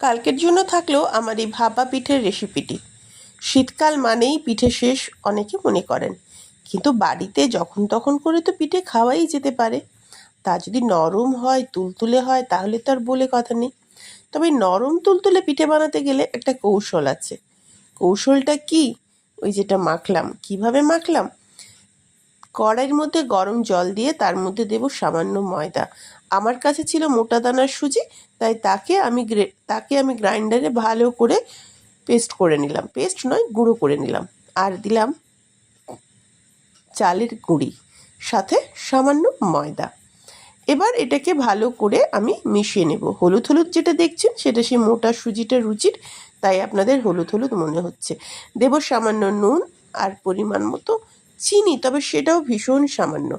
কালকের জন্য থাকলো আমার এই ভাপা পিঠের রেসিপিটি। শীতকাল মানেই পিঠে শেষ অনেকে মনে করেন, কিন্তু বাড়িতে যখন তখন করে তো পিঠে খাওয়াই যেতে পারে। তা যদি নরম হয়, তুলতুলে হয়, তাহলে তো আর বলে কথা নেই। তবে নরম তুলতুলে পিঠে বানাতে গেলে একটা কৌশল আছে। কৌশলটা কি? ওই যেটা মাখলাম, কিভাবে মাখলাম, কড়াইয়ের মধ্যে গরম জল দিয়ে তার মধ্যে দেব সামান্য ময়দা। আমার কাছে ছিল মোটা দানার সুজি, তাই তাকে আমি গ্রাইন্ডারে ভালো করে পেস্ট করে নিলাম, পেস্ট নয় গুঁড়ো করে নিলাম। আর দিলাম চালের গুঁড়ি, সাথে সামান্য ময়দা। এবার এটাকে ভালো করে আমি মিশিয়ে নেব। হলুদ হলুদ যেটা দেখছেন সেটা সেই মোটা সুজিটা রুচির, তাই আপনাদের হলুদ হলুদ মনে হচ্ছে। দেব সামান্য নুন আর পরিমাণ মতো চিনি, তবে সেটাও ভীষণ সামান্য।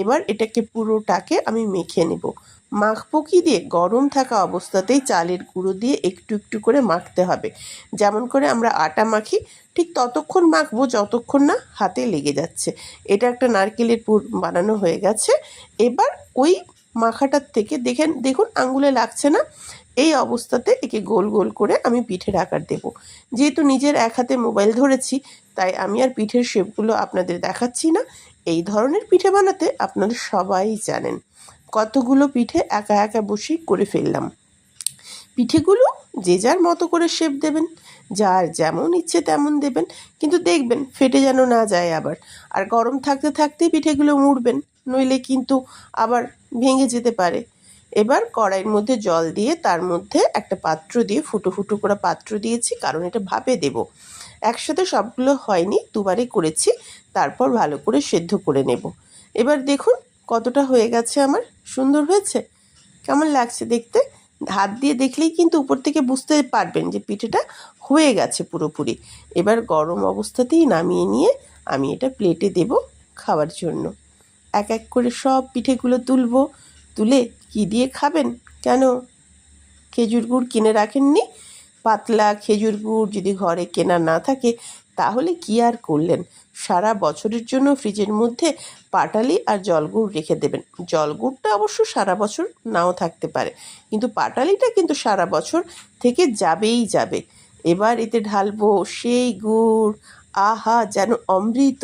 এবার এটাকে পুরোটাকে আমি মেখে নেব। মাখবো কি দিয়ে? গরম থাকা অবস্থাতেই চালের গুঁড়ো দিয়ে একটু একটু করে মাখতে হবে। যেমন করে আমরা আটা মাখি, ঠিক ততক্ষণ মাখবো যতক্ষণ না হাতে লেগে যাচ্ছে। এটা একটা নারকেলের পুর বানানো হয়ে গেছে। এবার ওই মাখাটার থেকে দেখুন আঙ্গুলে লাগছে না, এই অবস্থাতে একে গোল গোল করে আমি পিঠের আকার দেব। যেহেতু নিজের এক হাতে মোবাইল ধরেছি, তাই আমি আর পিঠের শেপগুলো আপনাদের দেখাচ্ছি না। এই ধরনের পিঠে বানাতে আপনারা সবাই জানেন। কতগুলো পিঠে একা একা বসেই করে ফেললাম। পিঠেগুলো যে যার মতো করে শেপ দেবেন, যার যেমন ইচ্ছে তেমন দেবেন, কিন্তু দেখবেন ফেটে যেন না যায় আবার। আর গরম থাকতে থাকতেই পিঠেগুলো মুড়বেন, নইলে কিন্তু আবার ভেঙে যেতে পারে। এবার কড়াইয়ের মধ্যে জল দিয়ে তার মধ্যে একটা পাত্র দিয়ে ফুটো ফুটো করে পাত্র দিয়েছি, কারণ এটা ভাপে দেব। একসাথে সবগুলো হয়নি, দুবারে করেছি, তারপর ভালো করে সেদ্ধ করে নেব। এবার দেখুন কতটা হয়ে গেছে আমার, সুন্দর হয়েছে। কেমন লাগছে দেখতে? হাত দিয়ে দেখলেই কিন্তু উপর থেকে বুঝতে পারবেন যে পিঠেটা হয়ে গেছে পুরোপুরি। এবার গরম অবস্থাতেই নামিয়ে নিয়ে আমি এটা প্লেটে দেব খাওয়ার জন্য। এক এক করে সব পিঠেগুলো তুলে কি দিয়ে খাবেন? কেন, খেজুর গুড় কিনে রাখেননি? পাতলা খেজুর গুড় যদি ঘরে কেনা না থাকে, তাহলে কি আর করলেন, সারা বছরের জন্য ফ্রিজের মধ্যে পাটালি আর জলগুড় রেখে দেবেন। জলগুড়টা অবশ্য সারা বছর নাও থাকতে পারে, কিন্তু পাটালিটা কিন্তু সারা বছর থেকে যাবেই যাবে। এবার এতে ঢালবো সেই গুড়, আহা যেন অমৃত।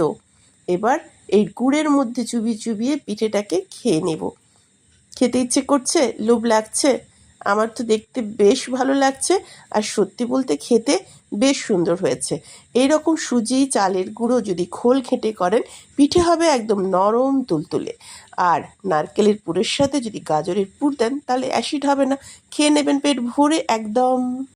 এবার এই গুড়ের মধ্যে চুবিয়ে চুবিয়ে পিঠেটাকে খেয়ে নেব। খেতে ইচ্ছে করছে, লোভ লাগছে? আমার তো দেখতে বেশ ভালো লাগছে, আর সত্যি বলতে খেতে বেশ সুন্দর হয়েছে। এইরকম সুজি চালের গুঁড়ো যদি খোল ঘেঁটে করেন, পিঠে হবে একদম নরম তুলতুলে। আর নারকেলের পুরের সাথে যদি গাজরের পুর দেন, তাহলে অ্যাসিড হবে না। খেয়ে নেবেন পেট ভরে একদম।